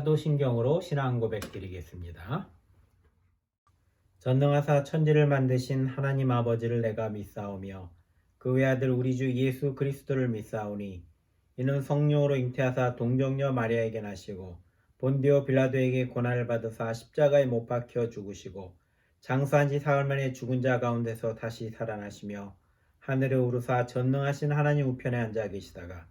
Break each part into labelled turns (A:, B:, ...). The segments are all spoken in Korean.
A: 사도신경으로 신앙 고백 드리겠습니다. 전능하사 천지를 만드신 하나님 아버지를 내가 믿사오며 그 외아들 우리 주 예수 그리스도를 믿사오니 이는 성령으로 잉태하사 동정녀 마리아에게 나시고 본디오 빌라도에게 고난을 받으사 십자가에 못 박혀 죽으시고 장사한 지 사흘 만에 죽은 자 가운데서 다시 살아나시며 하늘에 오르사 전능하신 하나님 우편에 앉아 계시다가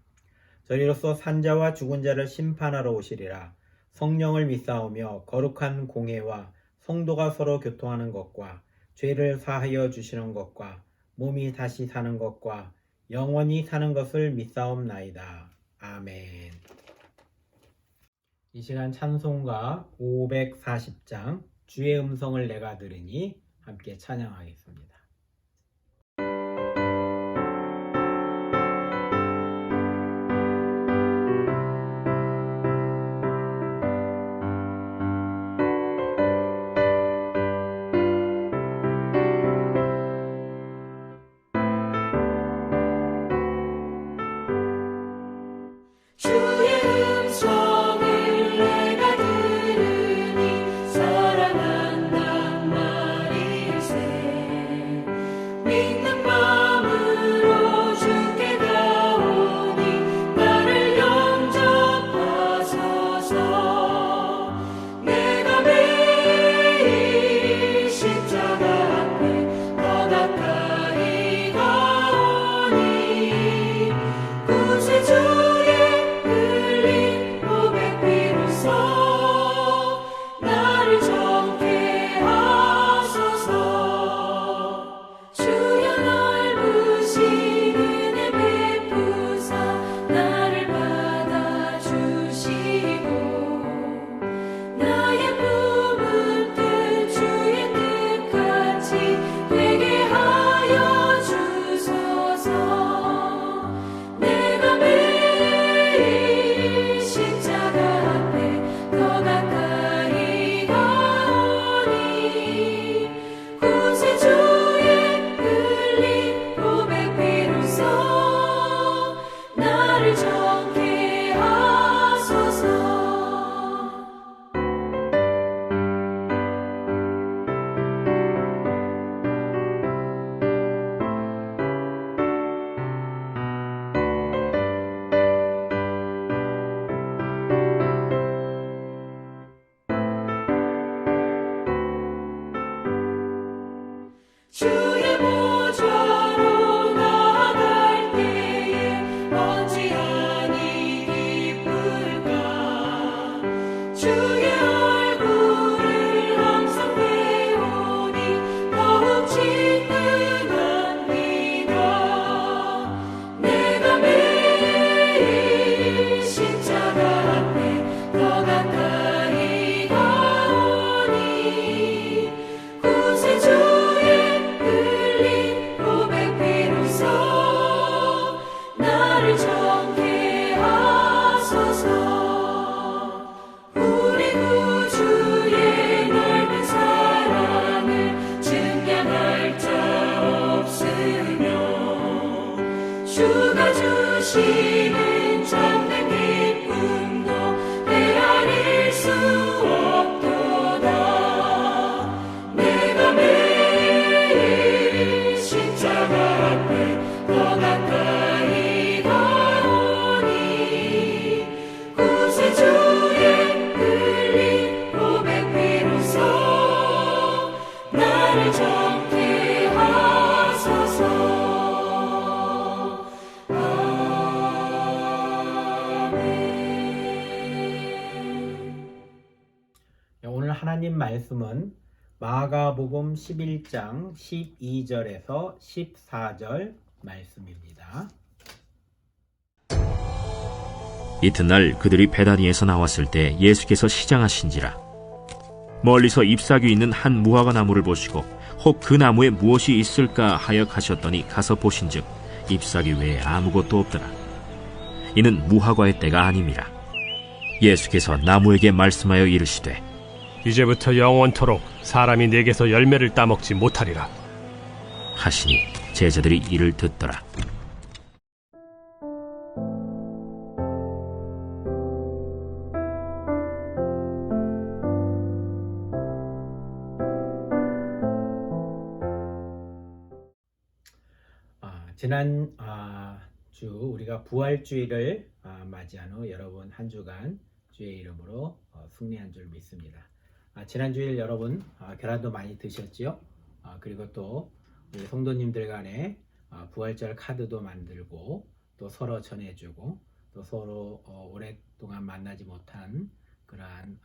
A: 저리로서 산자와 죽은 자를 심판하러 오시리라. 성령을 믿사오며 거룩한 공회와 성도가 서로 교통하는 것과 죄를 사하여 주시는 것과 몸이 다시 사는 것과 영원히 사는 것을 믿사옵나이다. 아멘. 이 시간 찬송가 540장 주의 음성을 내가 들으니 함께 찬양하겠습니다.
B: 주시는 참된 기쁨도 헤아릴 수 없도다. 내가 매일 십자가 앞에 더 가까이 가오니 구세주의 흘린 고백 비로소 나를 정케 하소서.
A: 오늘 하나님 말씀은 마가복음 11장 12절에서 14절 말씀입니다.
C: 이튿날 그들이 베다니에서 나왔을 때 예수께서 시장하신지라. 멀리서 잎사귀 있는 한 무화과 나무를 보시고 혹 그 나무에 무엇이 있을까 하여 가셨더니 가서 보신즉 잎사귀 외에 아무것도 없더라. 이는 무화과의 때가 아님이라. 예수께서 나무에게 말씀하여 이르시되
D: 이제부터 영원토록 사람이 내게서 열매를 따먹지 못하리라
C: 하시니 제자들이 이를 듣더라.
A: 지난 주 우리가 부활주일을 맞이한 후 여러분 한 주간 주의 이름으로 승리한 줄 믿습니다. 지난 주일 여러분 계란도 많이 드셨지요? 그리고 또 우리 성도님들 간에 부활절 카드도 만들고 또 서로 전해주고 또 서로 오랫동안 만나지 못한 그러한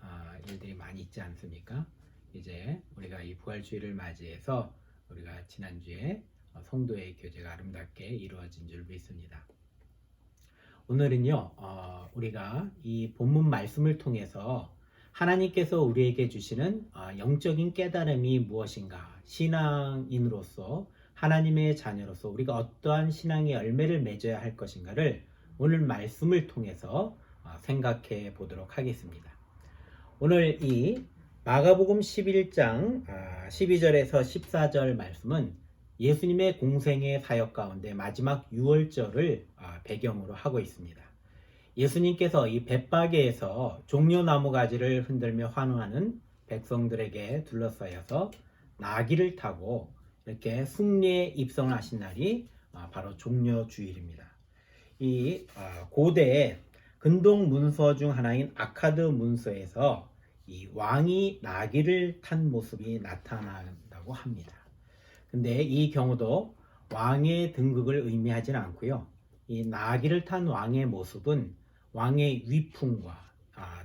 A: 일들이 많이 있지 않습니까? 이제 우리가 이 부활주일을 맞이해서 우리가 지난주에 성도의 교제가 아름답게 이루어진 줄 믿습니다. 오늘은요, 우리가 이 본문 말씀을 통해서 하나님께서 우리에게 주시는 영적인 깨달음이 무엇인가, 신앙인으로서 하나님의 자녀로서 우리가 어떠한 신앙의 열매를 맺어야 할 것인가를 오늘 말씀을 통해서 생각해 보도록 하겠습니다. 오늘 이 마가복음 11장 12절에서 14절 말씀은 예수님의 공생의 사역 가운데 마지막 유월절을 배경으로 하고 있습니다. 예수님께서 이 벳바게에서 종려나무 가지를 흔들며 환호하는 백성들에게 둘러싸여서 나귀를 타고 이렇게 승리에 입성을 하신 날이 바로 종려주일입니다. 이 고대 근동 문서 중 하나인 아카드 문서에서 이 왕이 나귀를 탄 모습이 나타난다고 합니다. 근데 이 경우도 왕의 등극을 의미하지는 않고요. 이 나귀를 탄 왕의 모습은 왕의 위풍과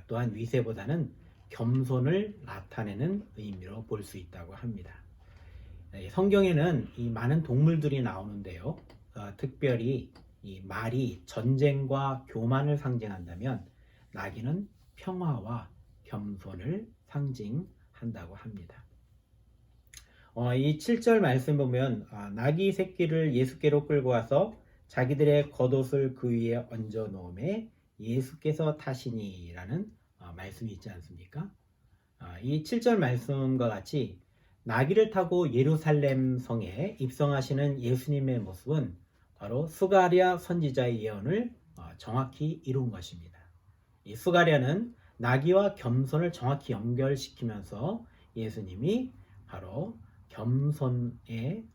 A: 또한 위세보다는 겸손을 나타내는 의미로 볼 수 있다고 합니다. 성경에는 이 많은 동물들이 나오는데요. 특별히 이 말이 전쟁과 교만을 상징한다면 나귀는 평화와 겸손을 상징한다고 합니다. 이 7절 말씀 보면 나귀 새끼를 예수께로 끌고 와서 자기들의 겉옷을 그 위에 얹어 놓음에 예수께서 타시니라는 말씀이 있지 않습니까? 이 7절 말씀과 같이 나귀를 타고 예루살렘 성에 입성하시는 예수님의 모습은 바로 스가랴 선지자의 예언을 정확히 이룬 것입니다. 이 스가랴는 나귀와 겸손을 정확히 연결시키면서 예수님이 바로 겸손의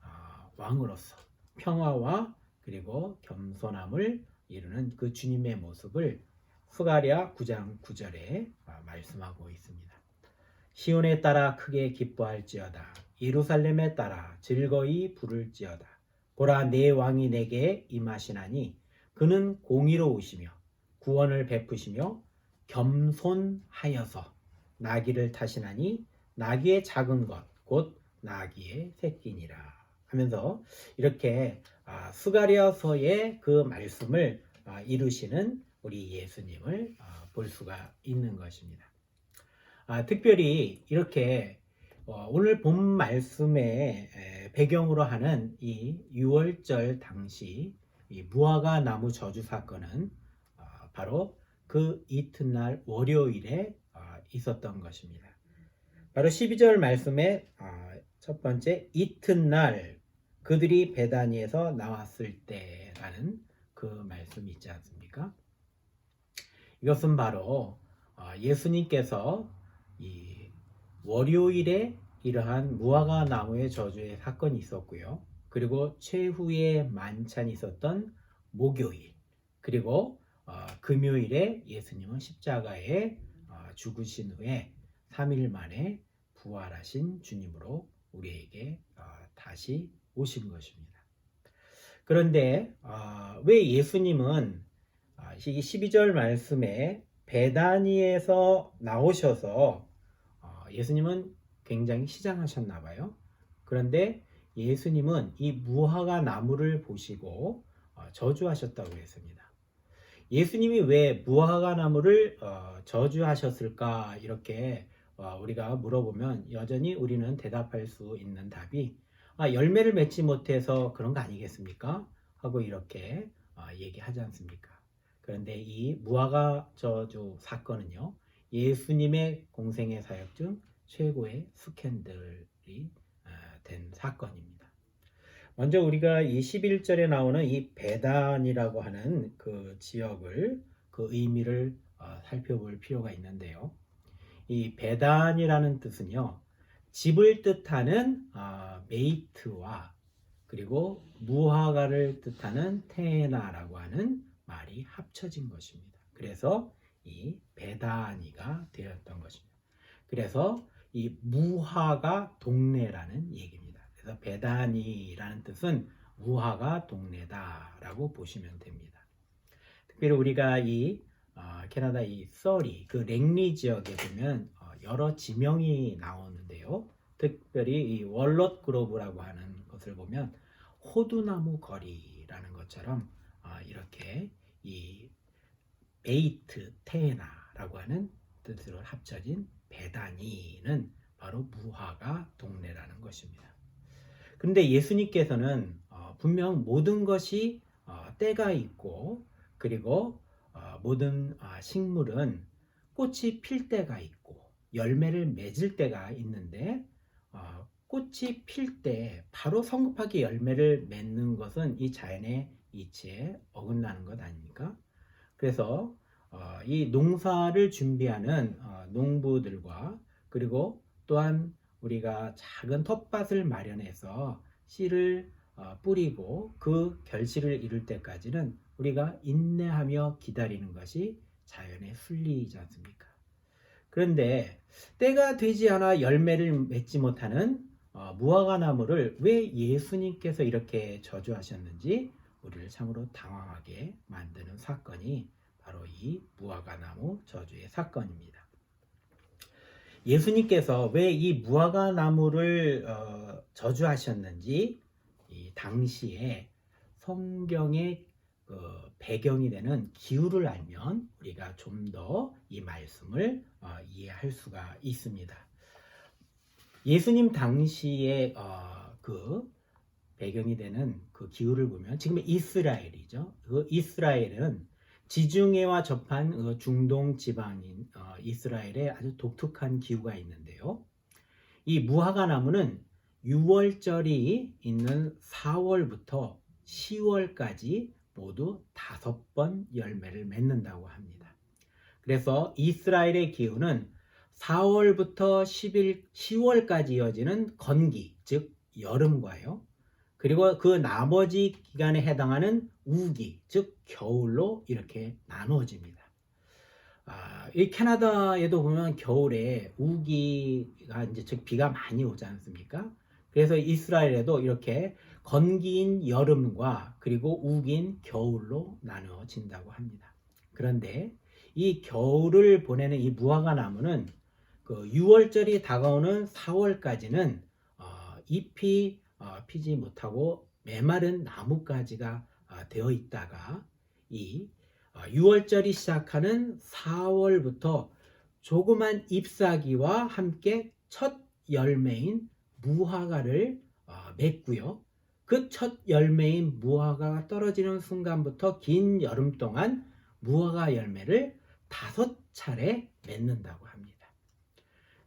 A: 왕으로서 평화와 그리고 겸손함을 이루는 그 주님의 모습을 스가랴 9장 9절에 말씀하고 있습니다. 시온에 따라 크게 기뻐할지어다. 예루살렘에 따라 즐거이 부를지어다. 보라, 내 왕이 내게 임하시나니 그는 공의로우시며 구원을 베푸시며 겸손하여서 나귀를 타시나니 나귀의 작은 것 곧 나귀의 새끼니라 하면서 이렇게 스가랴서의 그 말씀을 이루시는 우리 예수님을 볼 수가 있는 것입니다. 특별히 이렇게 오늘 본 말씀의 배경으로 하는 이 유월절 당시 이 무화과 나무 저주 사건은 바로 그 이튿날 월요일에 있었던 것입니다. 바로 12절 말씀에 첫 번째 이튿날 그들이 베다니에서 나왔을 때라는 그 말씀이 있지 않습니까? 이것은 바로 예수님께서 이 월요일에 이러한 무화과 나무의 저주의 사건이 있었고요. 그리고 최후의 만찬이 있었던 목요일, 그리고 금요일에 예수님은 십자가에 죽으신 후에 3일 만에 부활하신 주님으로 우리에게 다시 오신 것입니다. 그런데 왜 예수님은 이 12절 말씀에 베다니에서 나오셔서 예수님은 굉장히 시장하셨나 봐요. 그런데 예수님은 이 무화과 나무를 보시고 저주하셨다고 했습니다. 예수님이 왜 무화과 나무를 저주하셨을까 이렇게 우리가 물어보면 여전히 우리는 대답할 수 있는 답이 열매를 맺지 못해서 그런 거 아니겠습니까? 하고 이렇게 얘기하지 않습니까? 그런데 이 무화과 저주 사건은요, 예수님의 공생의 사역 중 최고의 스캔들이 된 사건입니다. 먼저 우리가 이 11절에 나오는 이 베단이라고 하는 그 지역을, 그 의미를 살펴볼 필요가 있는데요. 이 베단이라는 뜻은요, 집을 뜻하는 메이트와 그리고 무화과를 뜻하는 테나라고 하는 말이 합쳐진 것입니다. 그래서 이 베다니가 되었던 것입니다. 그래서 이 무화과 동네라는 얘기입니다. 그래서 베다니라는 뜻은 무화과 동네다라고 보시면 됩니다. 특별히 우리가 이 캐나다 이 서리 그 랭리 지역에 보면 여러 지명이 나오는데요. 특별히 이 월럿 그로브라고 하는 것을 보면 호두나무 거리라는 것처럼 이렇게 이 베이트 테나라고 하는 뜻으로 합쳐진 베다니는 바로 무화과 동네라는 것입니다. 그런데 예수님께서는 분명 모든 것이 때가 있고 그리고 모든 식물은 꽃이 필 때가 있고 열매를 맺을 때가 있는데 꽃이 필 때 바로 성급하게 열매를 맺는 것은 이 자연의 이치에 어긋나는 것 아닙니까? 그래서 이 농사를 준비하는 농부들과 그리고 또한 우리가 작은 텃밭을 마련해서 씨를 뿌리고 그 결실을 이룰 때까지는 우리가 인내하며 기다리는 것이 자연의 순리이지 않습니까? 그런데 때가 되지 않아 열매를 맺지 못하는 무화과 나무를 왜 예수님께서 이렇게 저주하셨는지 우리를 참으로 당황하게 만드는 사건이 바로 이 무화과 나무 저주의 사건입니다. 예수님께서 왜 이 무화과 나무를 저주하셨는지 이 당시에 성경의 배경이 되는 기후를 알면 우리가 좀 더 이 말씀을 이해할 수가 있습니다. 예수님 당시에 그 배경이 되는 그 기후를 보면 지금 이스라엘이죠. 그 이스라엘은 지중해와 접한 중동 지방인 이스라엘에 아주 독특한 기후가 있는데요. 이 무화과 나무는 6월절이 있는 4월부터 10월까지 모두 5번 열매를 맺는다고 합니다. 그래서 이스라엘의 기후는 4월부터 10월까지 이어지는 건기, 즉 여름과요. 그리고 그 나머지 기간에 해당하는 우기, 즉 겨울로 이렇게 나누어집니다. 이 캐나다에도 보면 겨울에 우기가 이제 즉 비가 많이 오지 않습니까? 그래서 이스라엘에도 이렇게 건기인 여름과 그리고 우기인 겨울로 나누어진다고 합니다. 그런데 이 겨울을 보내는 이 무화과 나무는 그 6월절이 다가오는 4월까지는 잎이 피지 못하고 메마른 나뭇가지가 되어 있다가 이 6월절이 시작하는 4월부터 조그만 잎사귀와 함께 첫 열매인 무화과를 맺고요. 그 첫 열매인 무화과가 떨어지는 순간부터 긴 여름 동안 무화과 열매를 5차례 맺는다고 합니다.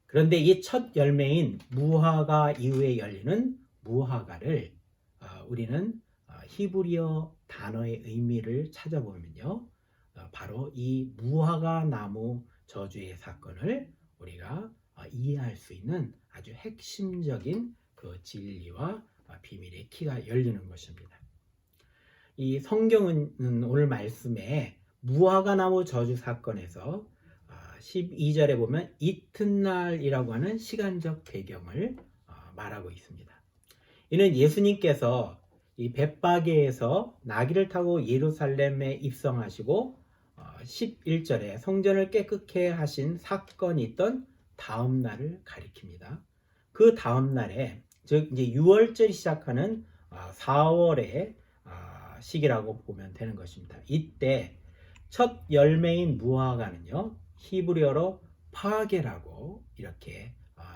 A: 그런데 이 첫 열매인 무화과 이후에 열리는 무화과를 우리는 히브리어 단어의 의미를 찾아보면요. 바로 이 무화과 나무 저주의 사건을 우리가 이해할 수 있는 아주 핵심적인 그 진리와 비밀의 키가 열리는 것입니다. 이 성경은 오늘 말씀에 무화과 나무 저주 사건에서 12절에 보면 이튿날이라고 하는 시간적 배경을 말하고 있습니다. 이는 예수님께서 이 벳바게에서 나귀를 타고 예루살렘에 입성하시고 11절에 성전을 깨끗게 하신 사건이 있던 다음 날을 가리킵니다. 그 다음 날에 즉 이제 6월절이 시작하는 4월의 시기라고 보면 되는 것입니다. 이때 첫 열매인 무화과는요 히브리어로 파게라고 이렇게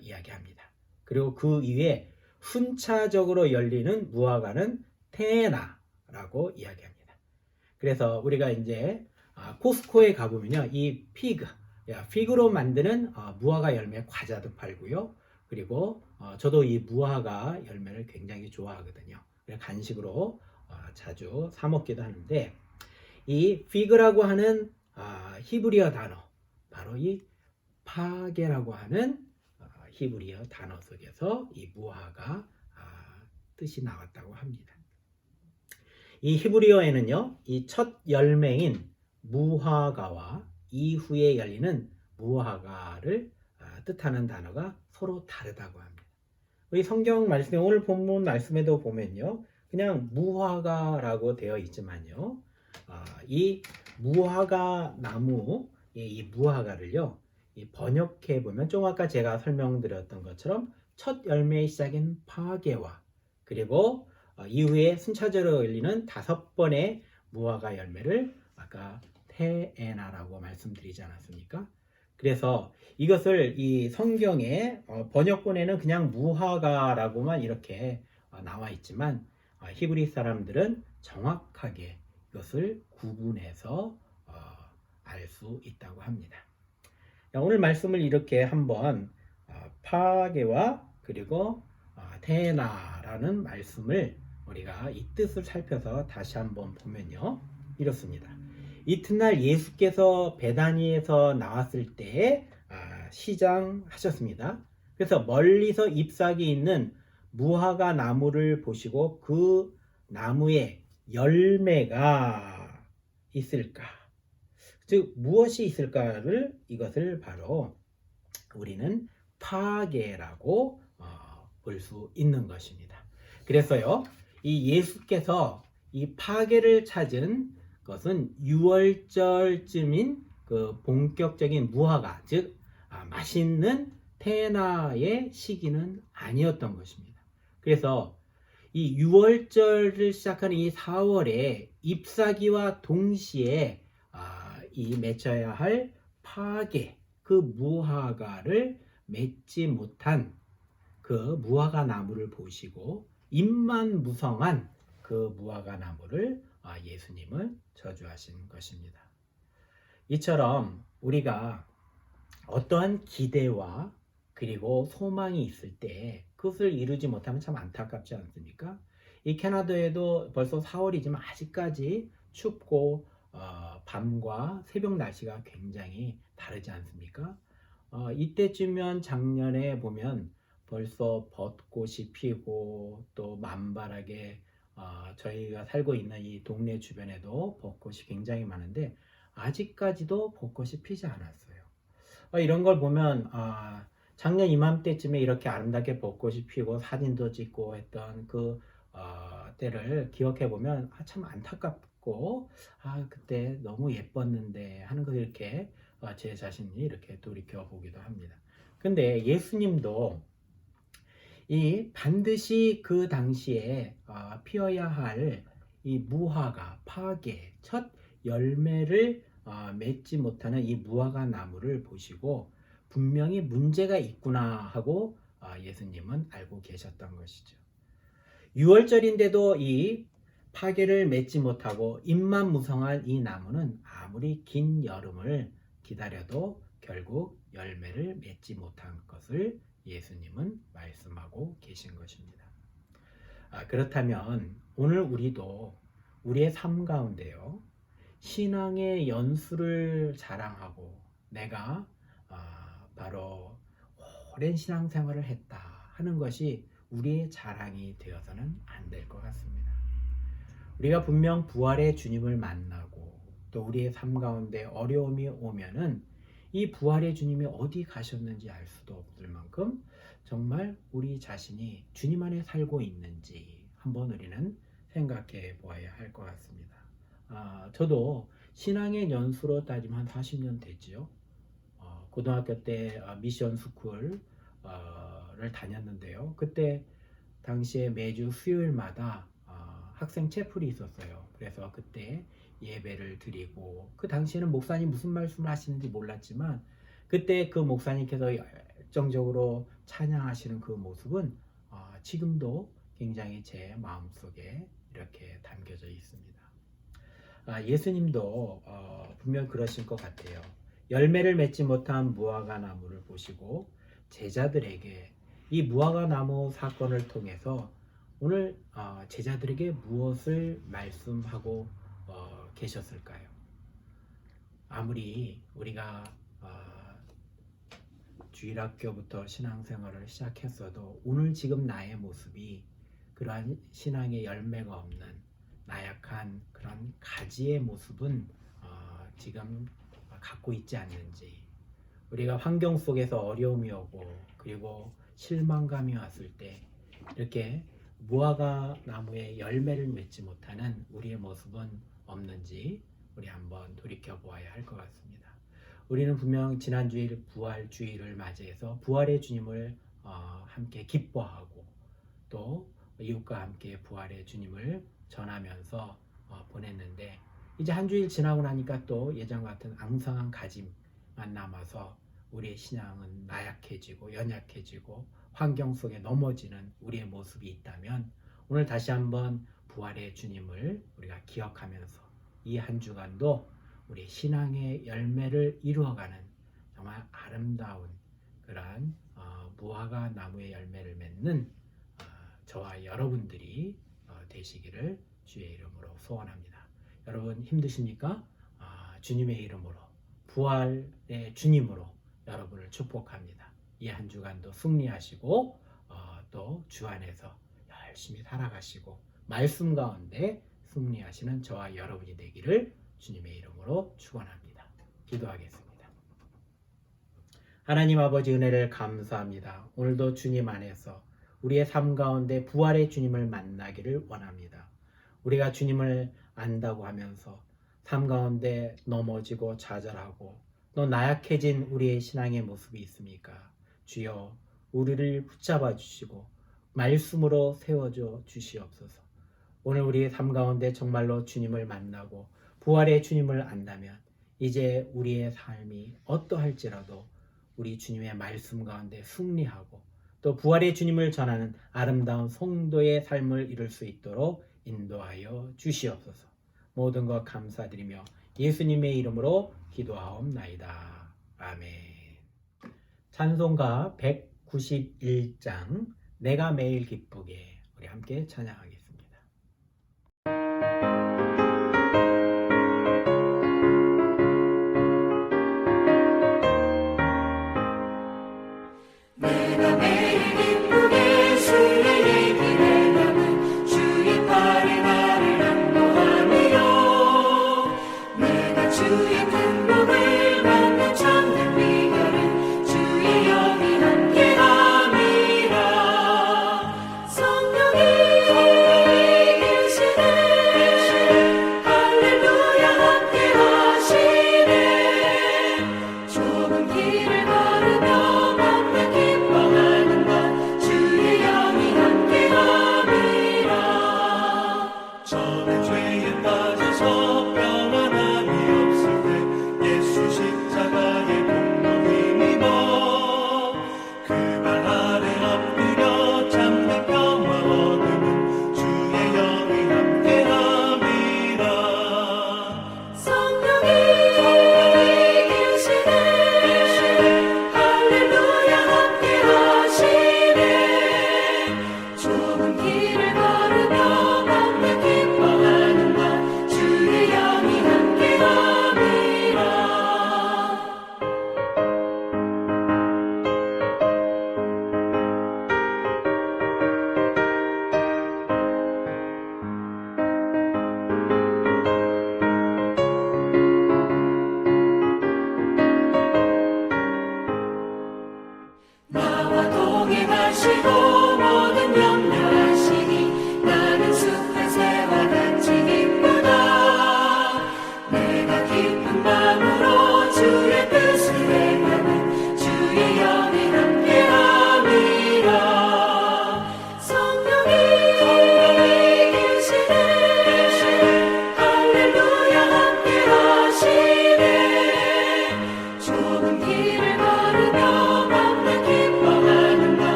A: 이야기합니다. 그리고 그 이후에 순차적으로 열리는 무화과는 테나라고 이야기합니다. 그래서 우리가 이제 코스코에 가보면요 이 피그로 만드는 무화과 열매 과자도 팔고요. 그리고 저도 이 무화과 열매를 굉장히 좋아하거든요. 간식으로 자주 사 먹기도 하는데 이 피그라고 하는 히브리어 단어 바로 이 파게라고 하는 히브리어 단어 속에서 이 무화과 뜻이 나왔다고 합니다. 이 히브리어에는요, 이 첫 열매인 무화과와 이후에 열리는 무화과를 뜻하는 단어가 서로 다르다고 합니다. 우리 성경 말씀에 오늘 본문 말씀에도 보면요, 그냥 무화과라고 되어 있지만요, 이 무화과 나무, 이 무화과를요, 이 번역해 보면 좀 아까 제가 설명드렸던 것처럼 첫 열매의 시작인 파게와 그리고 이후에 순차적으로 열리는 5번의 무화과 열매를 아까 테에나라고 말씀드리지 않았습니까? 그래서 이것을 이 성경의 번역본에는 그냥 무화과라고만 이렇게 나와 있지만 히브리 사람들은 정확하게 이것을 구분해서 알 수 있다고 합니다. 오늘 말씀을 이렇게 한번 파게와 그리고 테에나라는 말씀을 우리가 이 뜻을 살펴서 다시 한번 보면요, 이렇습니다. 이튿날 예수께서 베다니에서 나왔을 때 시장하셨습니다. 그래서 멀리서 잎사귀 있는 무화과 나무를 보시고 그 나무에 열매가 있을까, 즉 무엇이 있을까를 이것을 바로 우리는 파게라고 볼 수 있는 것입니다. 그래서요, 이 예수께서 이 파게를 찾은 것은 6월절쯤인 그 본격적인 무화과, 즉 맛있는 테나의 시기는 아니었던 것입니다. 그래서 이 6월절을 시작하는 이 4월에 잎사귀와 동시에 이 맺어야 할 파게, 그 무화과를 맺지 못한 그 무화과 나무를 보시고 잎만 무성한 그 무화과 나무를 예수님은 저주하신 것입니다. 이처럼 우리가 어떠한 기대와 그리고 소망이 있을 때 그것을 이루지 못하면 참 안타깝지 않습니까? 이 캐나다에도 벌써 4월이지만 아직까지 춥고 밤과 새벽 날씨가 굉장히 다르지 않습니까? 이때쯤이면 작년에 보면 벌써 벚꽃이 피고 또 만발하게 저희가 살고 있는 이 동네 주변에도 벚꽃이 굉장히 많은데 아직까지도 벚꽃이 피지 않았어요. 이런 걸 보면 작년 이맘때쯤에 이렇게 아름답게 벚꽃이 피고 사진도 찍고 했던 그 때를 기억해 보면 참 안타깝고 그때 너무 예뻤는데 하는 것을 이렇게 제 자신이 이렇게 돌이켜 보기도 합니다. 근데 예수님도 이 반드시 그 당시에 피어야 할 이 무화과, 파게, 첫 열매를 맺지 못하는 이 무화과 나무를 보시고 분명히 문제가 있구나 하고 예수님은 알고 계셨던 것이죠. 6월절인데도 이 파게를 맺지 못하고 잎만 무성한 이 나무는 아무리 긴 여름을 기다려도 결국 열매를 맺지 못한 것을 예수님은 말씀하고 계신 것입니다. 그렇다면 오늘 우리도 우리의 삶 가운데요, 신앙의 연수를 자랑하고 내가 바로 오랜 신앙생활을 했다 하는 것이 우리의 자랑이 되어서는 안 될 것 같습니다. 우리가 분명 부활의 주님을 만나고 또 우리의 삶 가운데 어려움이 오면은 이 부활의 주님이 어디 가셨는지 알 수도 없을 만큼 정말 우리 자신이 주님 안에 살고 있는지 한번 우리는 생각해 보아야 할 것 같습니다. 저도 신앙의 연수로 따지면 한 40년 됐지요. 고등학교 때 미션 스쿨을 다녔는데요. 그때 당시에 매주 수요일마다 학생 채플이 있었어요. 그래서 그때 예배를 드리고 그 당시에는 목사님 무슨 말씀을 하시는지 몰랐지만 그때 그 목사님께서 열정적으로 찬양하시는 그 모습은 지금도 굉장히 제 마음속에 이렇게 담겨져 있습니다. 예수님도 분명 그러실 것 같아요. 열매를 맺지 못한 무화과 나무를 보시고 제자들에게 이 무화과 나무 사건을 통해서 오늘 제자들에게 무엇을 말씀하고 계셨을까요? 아무리 우리가 주일학교부터 신앙생활을 시작했어도 오늘 지금 나의 모습이 그러한 신앙의 열매가 없는 나약한 그런 가지의 모습은 지금 갖고 있지 않는지, 우리가 환경 속에서 어려움이 오고 그리고 실망감이 왔을 때 이렇게 무화과 나무의 열매를 맺지 못하는 우리의 모습은 없는지 우리 한번 돌이켜 보아야 할 것 같습니다. 우리는 분명 지난 주일 부활 주일을 맞이해서 부활의 주님을 함께 기뻐하고 또 이웃과 함께 부활의 주님을 전하면서 보냈는데, 이제 한 주일 지나고 나니까 또 예전 같은 앙상한 가짐만 남아서 우리의 신앙은 나약해지고 연약해지고 환경 속에 넘어지는 우리의 모습이 있다면, 오늘 다시 한번 부활의 주님을 우리가 기억하면서 이 한 주간도 우리 신앙의 열매를 이루어가는 정말 아름다운 그러한 무화과 나무의 열매를 맺는 저와 여러분들이 되시기를 주의 이름으로 소원합니다. 여러분 힘드십니까? 주님의 이름으로, 부활의 주님으로 여러분을 축복합니다. 이 한 주간도 승리하시고 또 주 안에서 열심히 살아가시고 말씀 가운데 승리하시는 저와 여러분이 되기를 주님의 이름으로 축원합니다. 기도하겠습니다. 하나님 아버지, 은혜를 감사합니다. 오늘도 주님 안에서 우리의 삶 가운데 부활의 주님을 만나기를 원합니다. 우리가 주님을 안다고 하면서 삶 가운데 넘어지고 좌절하고 또 나약해진 우리의 신앙의 모습이 있습니까? 주여, 우리를 붙잡아 주시고 말씀으로 세워줘 주시옵소서. 오늘 우리의 삶 가운데 정말로 주님을 만나고 부활의 주님을 안다면 이제 우리의 삶이 어떠할지라도 우리 주님의 말씀 가운데 승리하고 또 부활의 주님을 전하는 아름다운 성도의 삶을 이룰 수 있도록 인도하여 주시옵소서. 모든 것 감사드리며 예수님의 이름으로 기도하옵나이다. 아멘. 찬송가 191장 내가 매일 기쁘게, 우리 함께 찬양하겠습니다.
B: 내가 매일 기쁘게 주의 얘기를 하면 주의 팔이 나를 안보하며, 내가 주의 큰 복을 받는 참된 비결은 주의 영이 함께함이라. 성령이 계시네, 할렐루야 함께하시네. 좁은 길을 걸으며 기뻐하는 것 주의 영이 함께함이라.
E: 저는 죄에 빠져서 평안함이 없을 때 예수 십자가의 공로 힘입어 그 발 아래 엎드려 참된 평화 얻음은 주의 영이 함께함이라.
B: 성령이 계시네, 할렐루야 함께하시네. 좁은 길을 걸으며 걷는 기뻐하는 것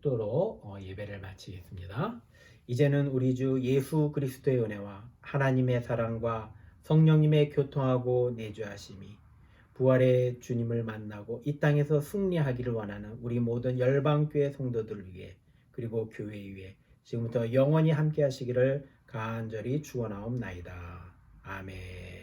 A: 축도로 예배를 마치겠습니다. 이제는 우리 주 예수 그리스도의 은혜와 하나님의 사랑과 성령님의 교통하고 내주하심이 부활의 주님을 만나고 이 땅에서 승리하기를 원하는 우리 모든 열방교회 성도들을 위해 그리고 교회 위에 지금부터 영원히 함께 하시기를 간절히 축원하옵나이다. 아멘.